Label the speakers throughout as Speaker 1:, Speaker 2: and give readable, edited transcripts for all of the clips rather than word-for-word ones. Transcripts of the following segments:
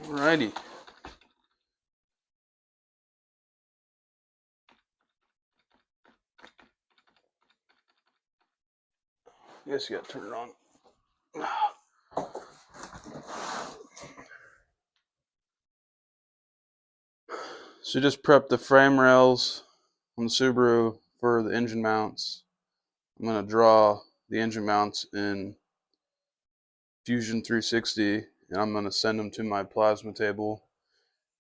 Speaker 1: Alrighty. I guess you gotta turn it on. So just prep the frame rails on the Subaru for the engine mounts. I'm gonna draw the engine mounts in Fusion 360, and I'm gonna send them to my plasma table,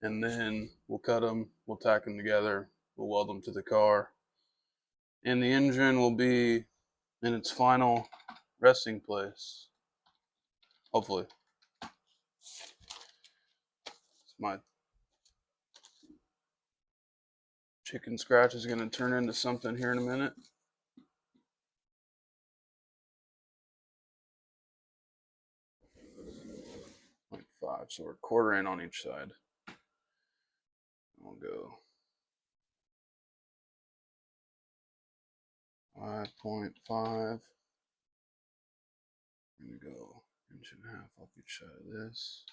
Speaker 1: and then we'll cut them, we'll tack them together, we'll weld them to the car, and the engine will be in its final resting place, hopefully. My chicken scratch is gonna turn into something here in a minute. Like 5, so we're quarter in on each side. I'll go 5.5. I'm gonna go 1.5 inches off each side of this.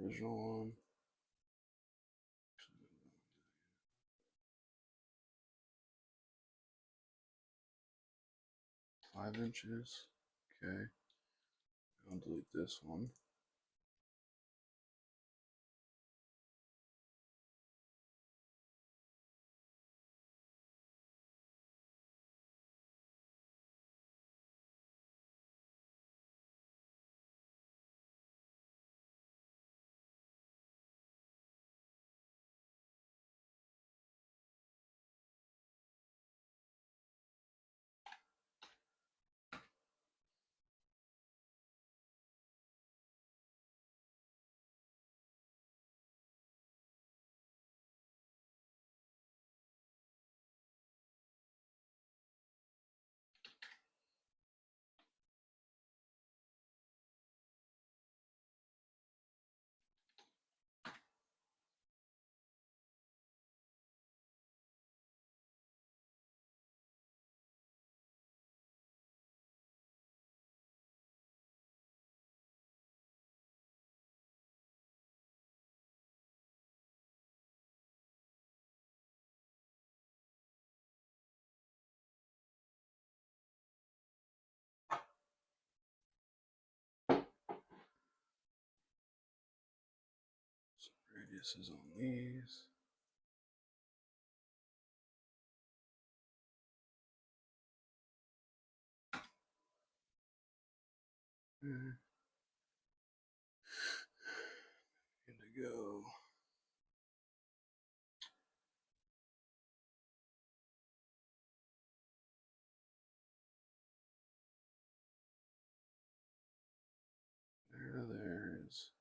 Speaker 1: Original one. 5 inches. Okay. I'll delete this one. So radius is on these. Good to go. There is.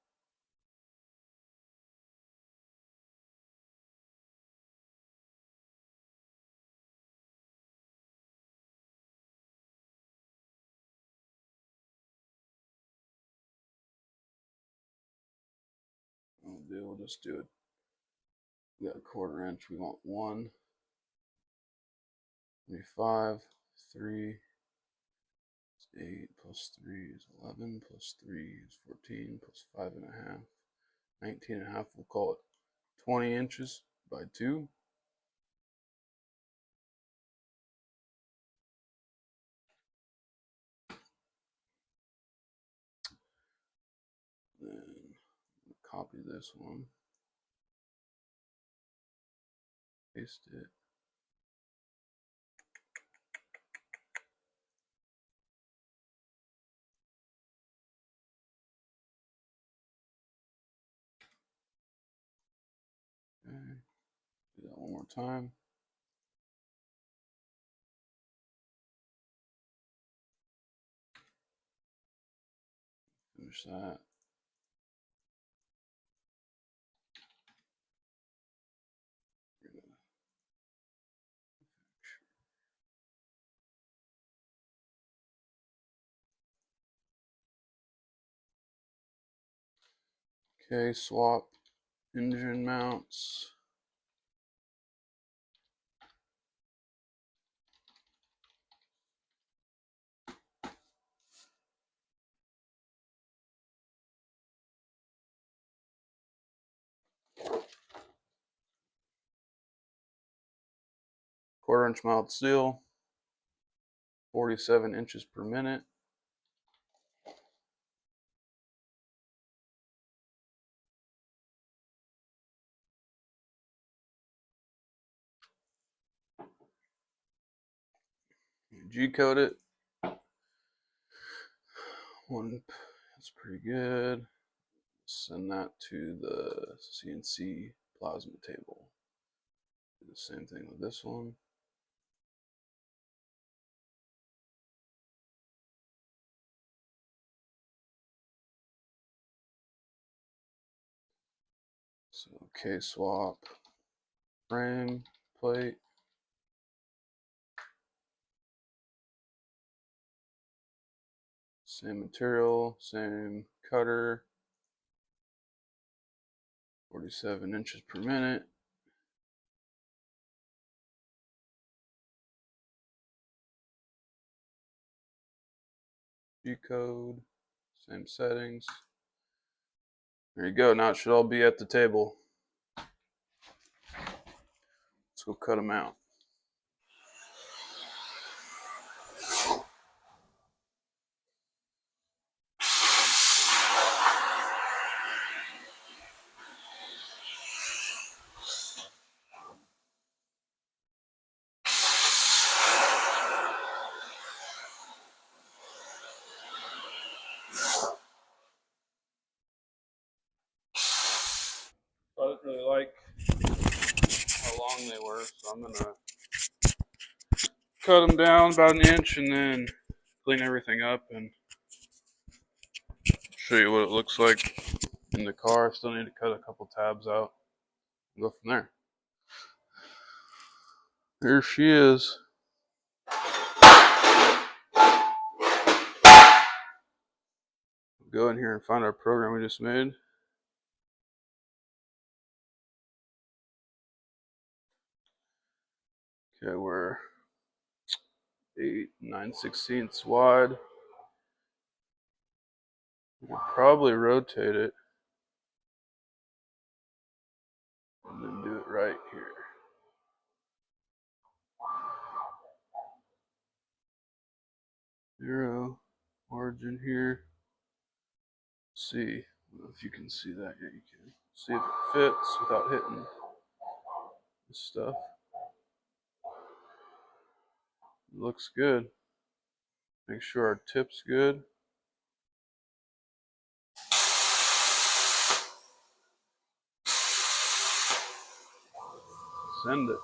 Speaker 1: We'll just do it. We got a 1/4 inch. We want 1, 25, 3, 8 plus 3 is 11, plus 3 is 14, plus 5.5, 19.5. We'll call it 20 inches by 2. Then copy this one, paste it. Okay. Do that one more time. Finish that. Okay, swap engine mounts. 1/4" mild steel, 47 inches per minute. G-code it. That's pretty good. Send that to the CNC plasma table. Do the same thing with this one. So K-swap, frame, plate. Same material, same cutter. 47 inches per minute. G-code, same settings. There you go. Now it should all be at the table. Let's go cut them out. I didn't really like how long they were, so I'm gonna cut them down about an inch and then clean everything up and show you what it looks like in the car. Still need to cut a couple tabs out and go from there. Here she is. Go in here and find our program we just made. Okay, we're 8 9/16 wide. We can probably rotate it and then do it right here. Zero origin here. See if you can see that. Yeah, you can. See if it fits without hitting this stuff. It looks good. Make sure our tip's good. Send it.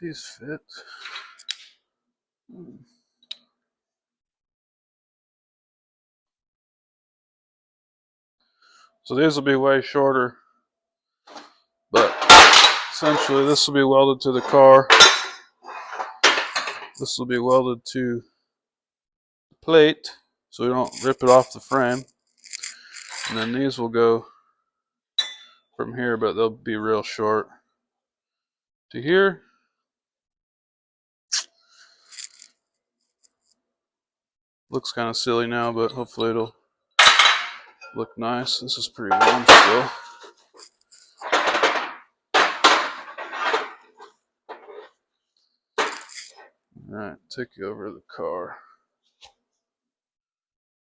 Speaker 1: These fit. So these will be way shorter, but essentially this will be welded to the car. This will be welded to the plate so we don't rip it off the frame. And then these will go from here, but they'll be real short to here. Looks kind of silly now, but hopefully it'll look nice. This is pretty warm still. Alright, take you over to the car.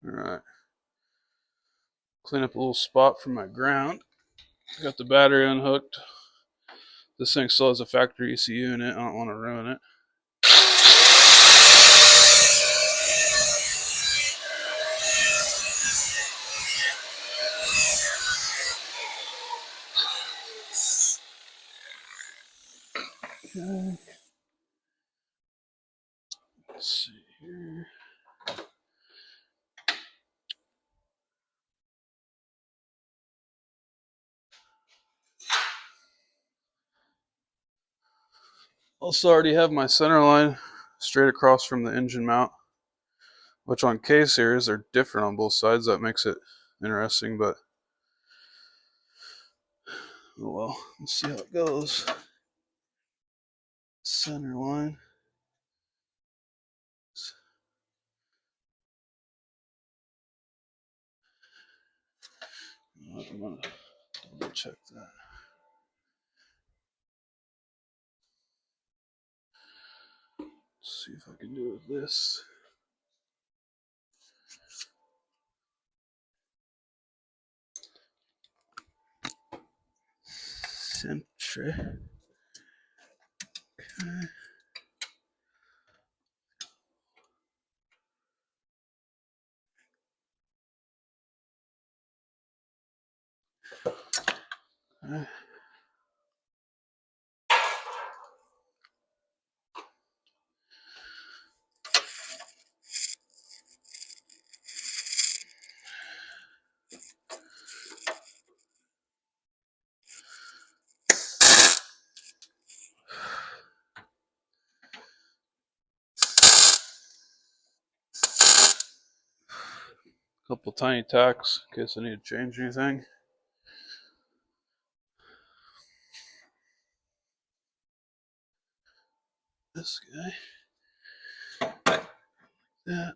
Speaker 1: Alright. Clean up a little spot for my ground. Got the battery unhooked. This thing still has a factory ECU in it. I don't want to ruin it. Okay. Let's see here. Also already have my center line straight across from the engine mount, which on K series they're different on both sides. That makes it interesting, but oh well, let's see how it goes. Center line. I'm gonna double check that. Let's see if I can do it with this. Sentry. Okay. Okay. Couple tiny tacks in case I need to change anything. This guy. That.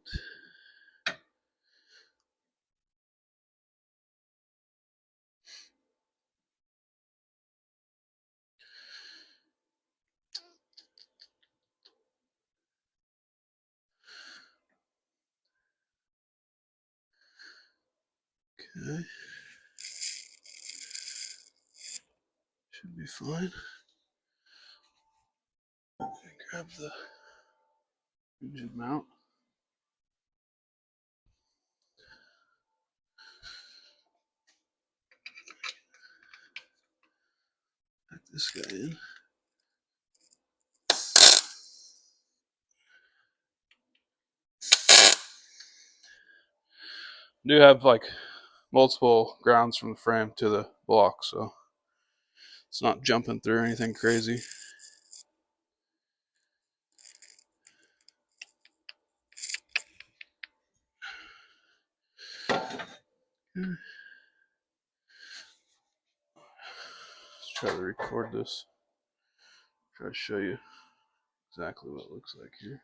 Speaker 1: Okay. Should be fine. Grab the engine mount. Pack this guy in. I do have like multiple grounds from the frame to the block, so it's not jumping through anything crazy. Let's try to record this. Try to show you exactly what it looks like here.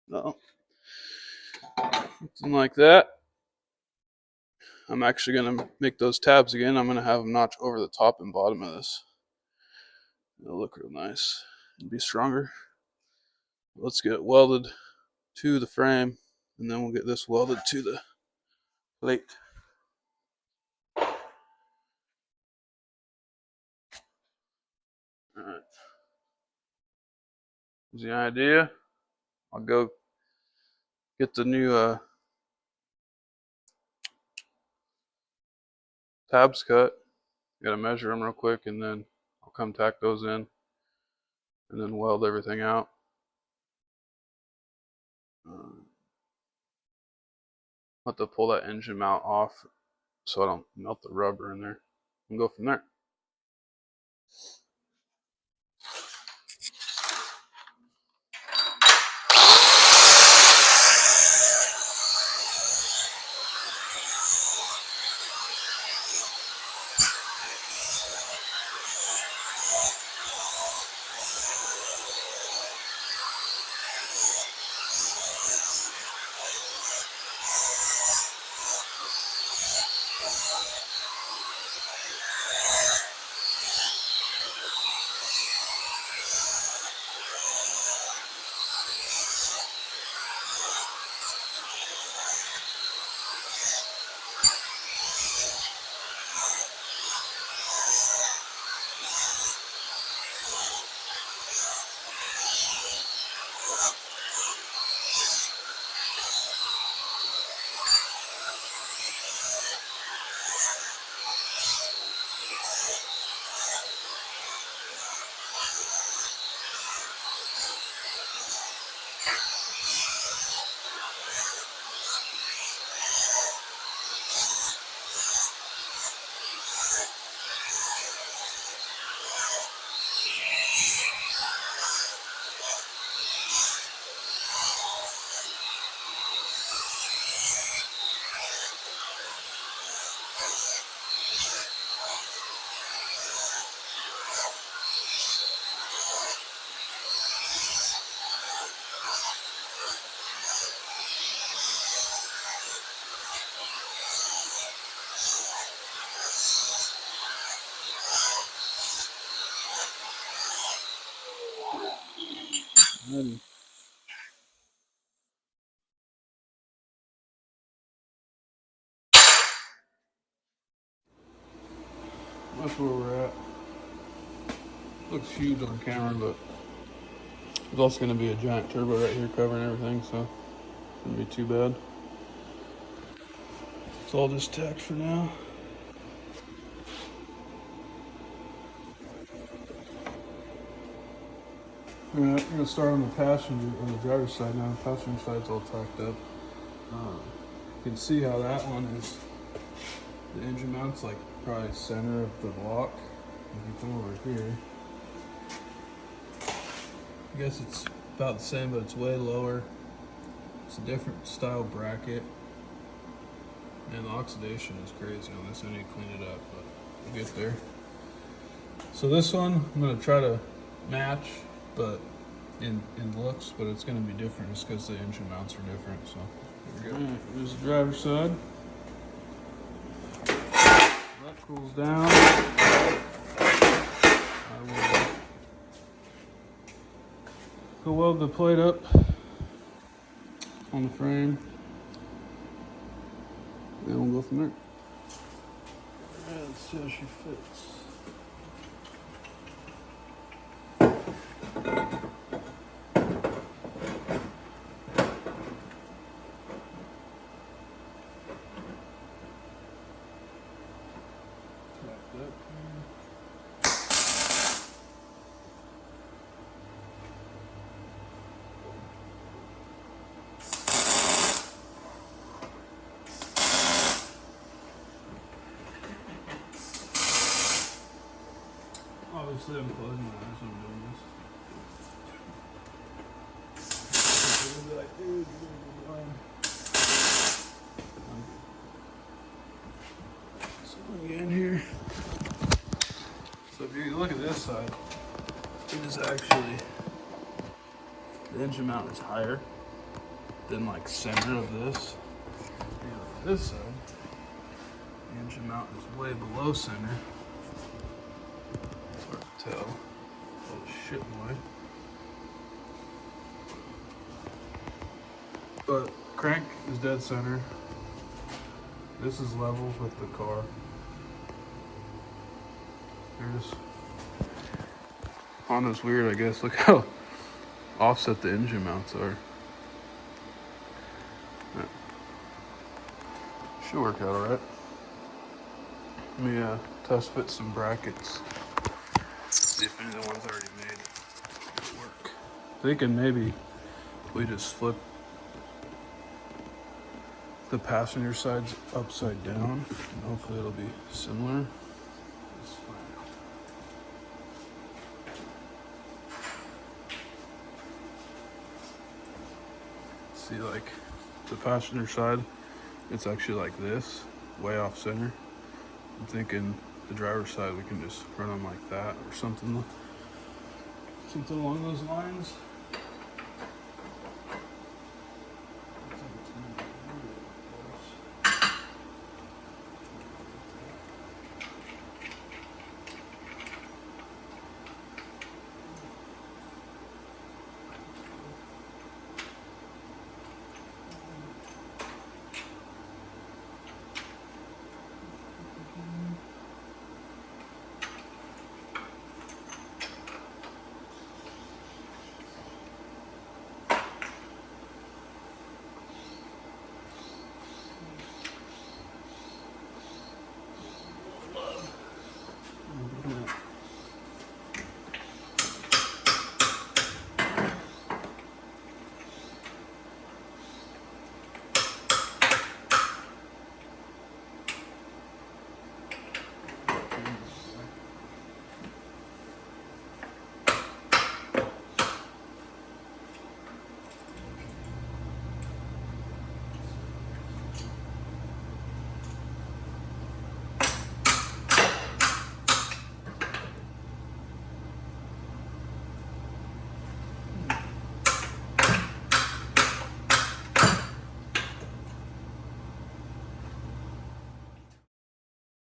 Speaker 1: No, something like that. I'm actually going to make those tabs again. I'm going to have them notch over the top and bottom of this. It'll look real nice and be stronger. Let's get it welded to the frame, and then we'll get this welded to the plate. Alright. Here's the idea. I'll go get the new tabs cut. Gotta measure them real quick, and then I'll come tack those in and then weld everything out. I'll have to pull that engine mount off so I don't melt the rubber in there and go from there. That's where we're at. Looks huge on camera, but there's also going to be a giant turbo right here covering everything, so it shouldn't be too bad. It's all just tacked for now. Alright, we're going to start on the passenger, on the driver's side now. The passenger side's all tacked up. You can see how that one is, the engine mount's like probably center of the block. If you come over here, I guess it's about the same, but it's way lower. It's a different style bracket. And the oxidation is crazy on this. I need to clean it up, but we'll get there. So this one, I'm gonna try to match, but in looks, but it's gonna be different just because the engine mounts are different. So here we go. Here's the driver's side. That cools down. I will weld the plate up on the frame. Then we'll go from there. Alright, let's see how she fits. Obviously, I'm closing my eyes when I'm doing this. Like, dude, so again here. So if you look at this side, it is actually, the engine mount is higher than like center of this. If you look at this side, the engine mount is way below center. Tell. Oh shit, boy. But crank is dead center. This is level with the car. There's Honda's weird, I guess. Look how offset the engine mounts are. Should work out alright. Let me test fit some brackets. See if any of the ones already made work. Thinking maybe we just flip the passenger side's upside down, and hopefully it'll be similar. See, like the passenger side, it's actually like this, way off center. I'm thinking the driver's side we can just run them like that or something along those lines.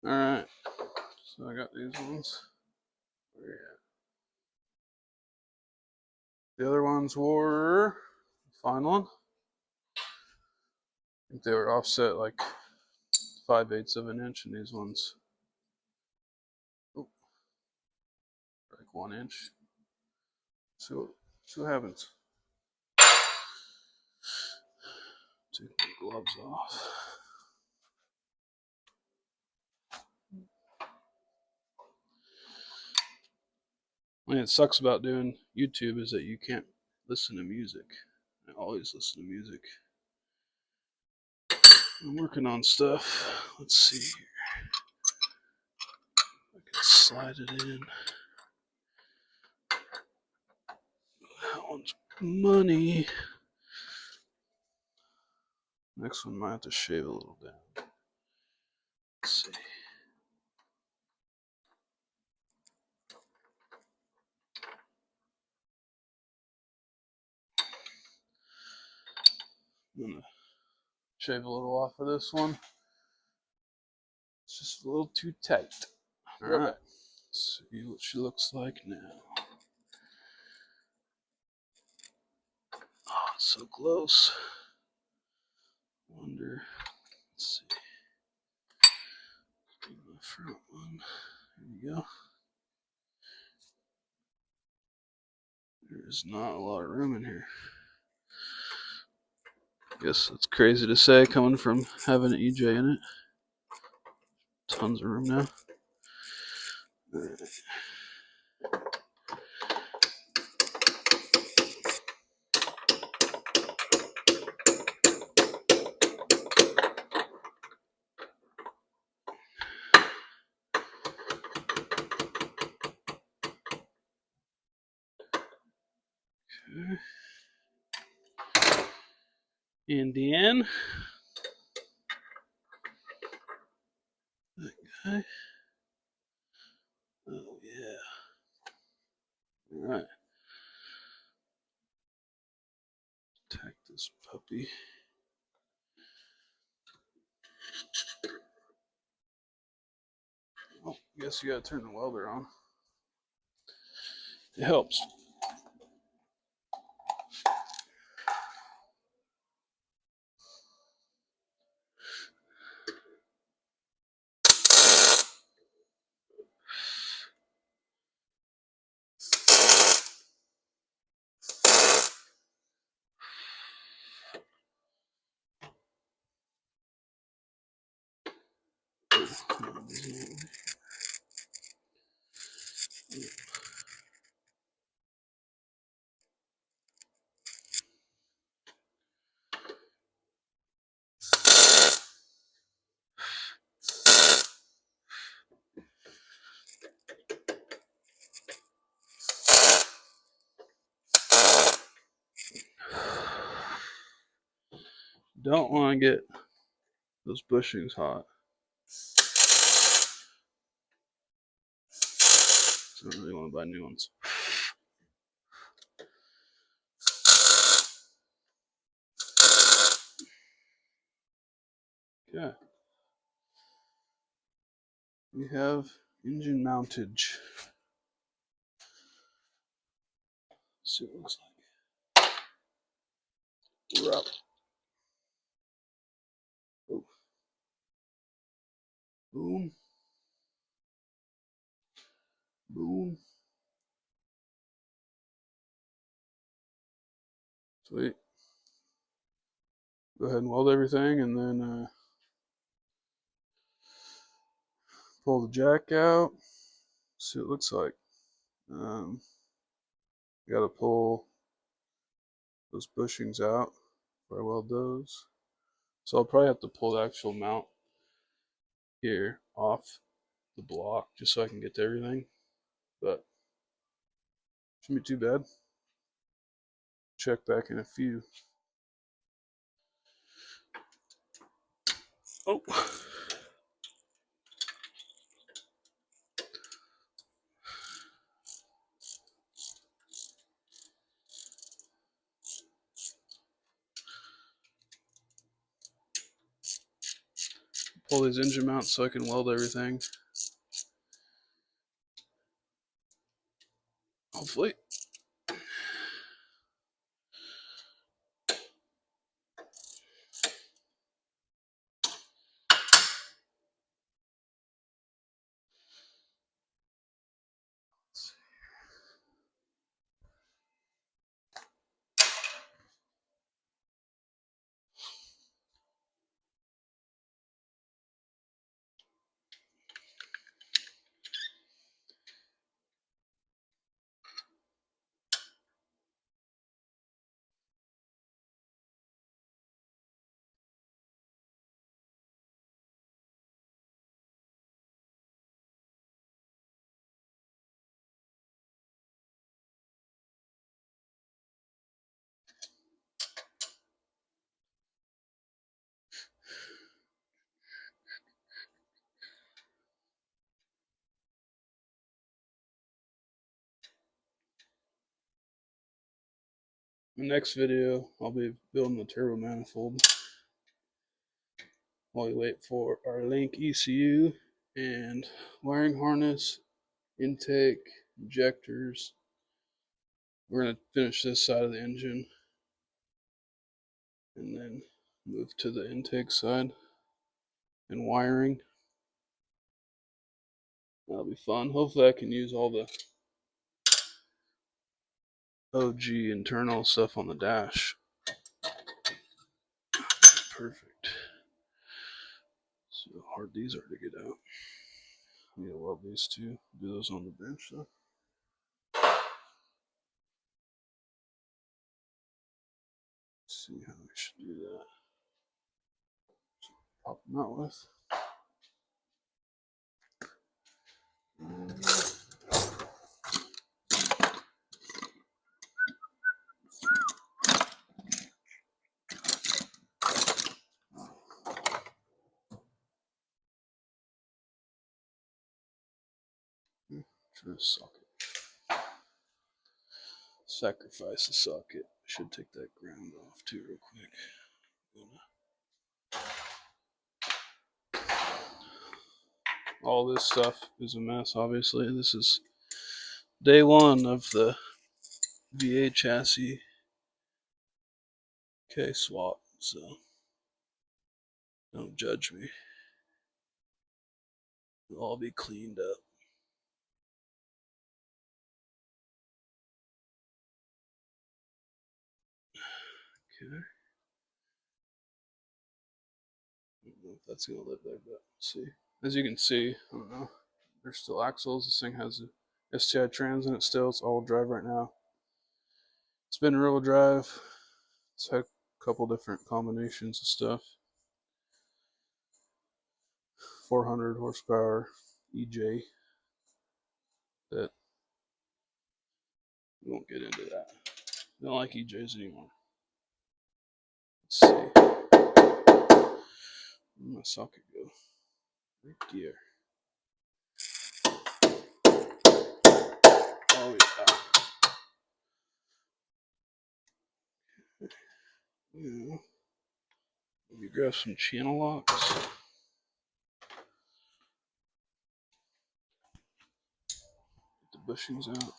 Speaker 1: Alright, so I got these ones. Where at? The other ones were fine one. I think they were offset like 5/8 of an inch, and these ones, oh, like 1 inch. So what happens. Take my gloves off. I mean, it sucks about doing YouTube is that you can't listen to music. I always listen to music. I'm working on stuff. Let's see here. I can slide it in. That one's money. Next one might have to shave a little down. Let's see. I'm gonna shave a little off of this one. It's just a little too tight. Alright. Let's see what she looks like now. Oh, it's so close. Wonder. Let's see. Do my front one. There you go. There's not a lot of room in here. Guess that's crazy to say coming from having an EJ in it. Tons of room now. Alright. Okay. And then that guy. Oh yeah. Alright. Tack this puppy. Oh, I guess you gotta turn the welder on. It helps. Don't want to get those bushings hot. So I don't really want to buy new ones. Okay. We have engine mountage. Let's see what it looks like. We're up. Oh. Boom. Boom. Sweet. Go ahead and weld everything and then pull the jack out. See what it looks like. Got to pull those bushings out before I weld those. So I'll probably have to pull the actual mount here off the block just so I can get to everything. But shouldn't be too bad. Check back in a few. Oh. Pull these engine mounts so I can weld everything. Hopefully. The next video, I'll be building the turbo manifold while we wait for our link ECU and wiring harness, intake, injectors. We're going to finish this side of the engine and then move to the intake side and wiring. That'll be fun. Hopefully I can use all the OG internal stuff on the dash. Perfect. See how hard these are to get out. I need to weld these two. Do those on the bench though. See how we should do that. Pop them out with. Try to socket. Sacrifice the socket. Should take that ground off too real quick. All this stuff is a mess, obviously. This is day one of the VA chassis K swap, so don't judge me. It'll all be cleaned up. Okay. I don't know if that's gonna live there, but we'll see. As you can see, I don't know. There's still axles. This thing has a STI trans in it still. It's all drive right now. It's been rear wheel drive. It's had a couple different combinations of stuff. 400 horsepower EJ. That we won't get into that. I don't like EJs anymore. Let's see. Where'd my socket go? Right there. Oh yeah. Yeah. Maybe grab some channel locks. Get the bushings out.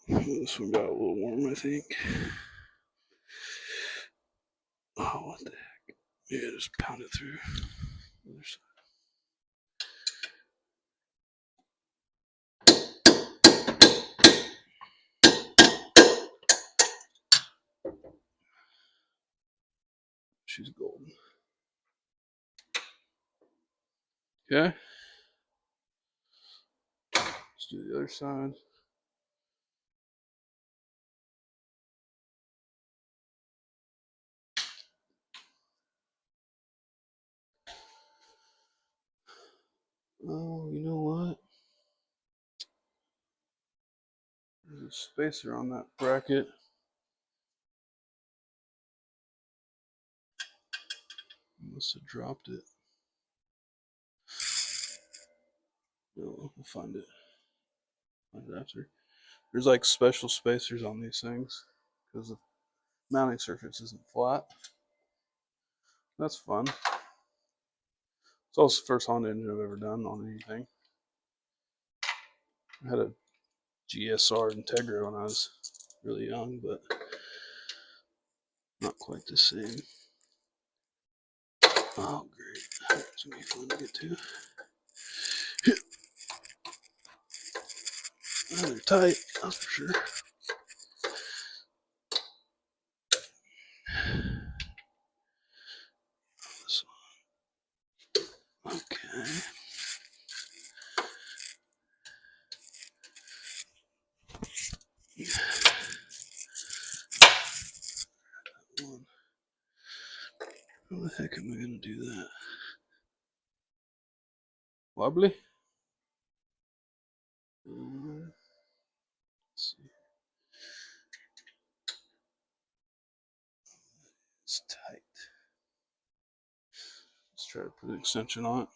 Speaker 1: This one got a little warm, I think. Oh, what the heck? Yeah, just pound it through. Other side. She's golden. Okay. Let's do the other side. Oh, you know what? There's a spacer on that bracket. I must have dropped it. No, we'll find it. Find it after. There's like special spacers on these things because the mounting surface isn't flat. That's fun. It's also the first Honda engine I've ever done on anything. I had a GSR Integra when I was really young, but not quite the same. Oh, great. That's going to be fun to get to. Oh, they're tight, that's for sure. This one. Okay. One. How the heck am I going to do that? Wobbly? Let's see. It's tight. Let's try to put an extension on it.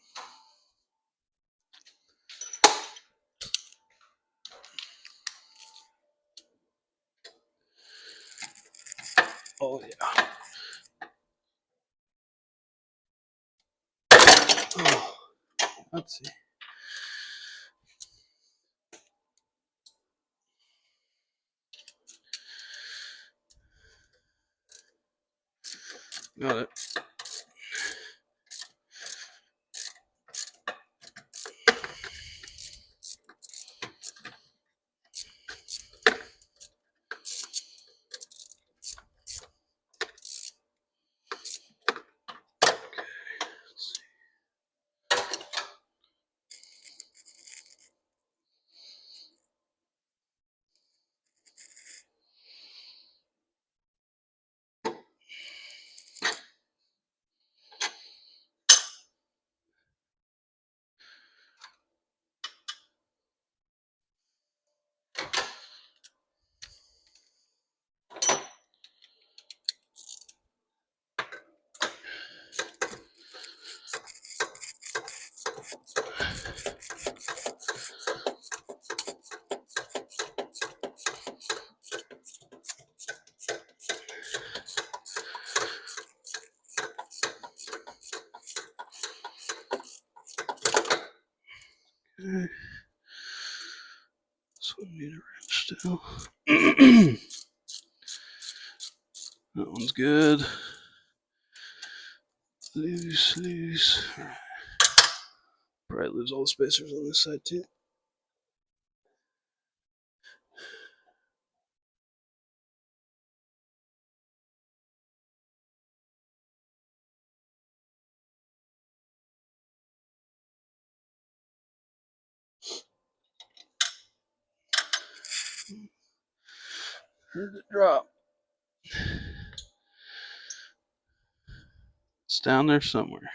Speaker 1: Oh, yeah. Oh, let's see. Got it. Okay. This one need a wrench still. That one's good. Loose, loose. Alright. Probably lose all the spacers on this side too. Heard it drop. It's down there somewhere.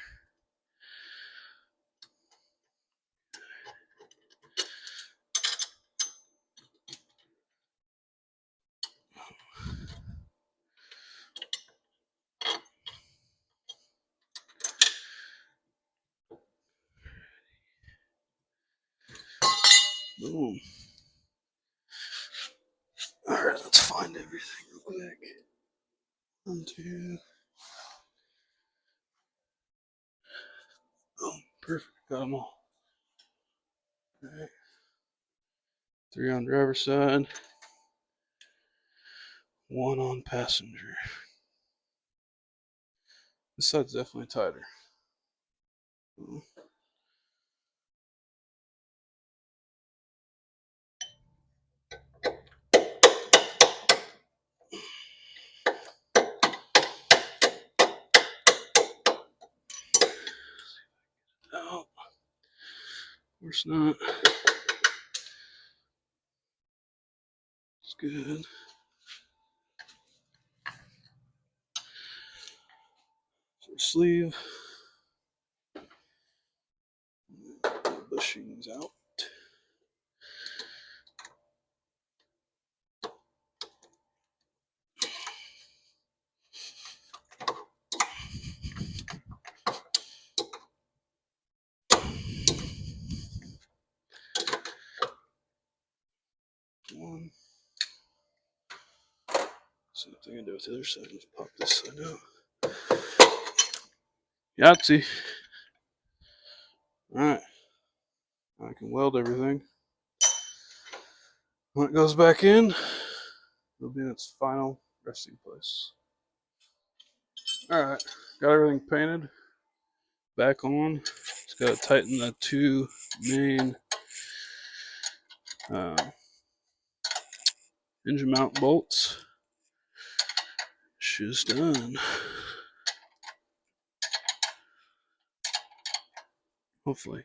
Speaker 1: Boom. Alright, let's find everything real quick. 1, 2. Boom. Perfect. Got them all. Alright. 3 on driver's side. 1 on passenger. This side's definitely tighter. Oh, of course not. It's good. So sleeve. Bushings out. One. Same thing I do with the other side. Let's pop this side out. Yahtzee. Alright. I can weld everything. When it goes back in, it'll be in its final resting place. Alright. Got everything painted. Back on. Just got to tighten the 2 main engine mount bolts. She's done. Hopefully.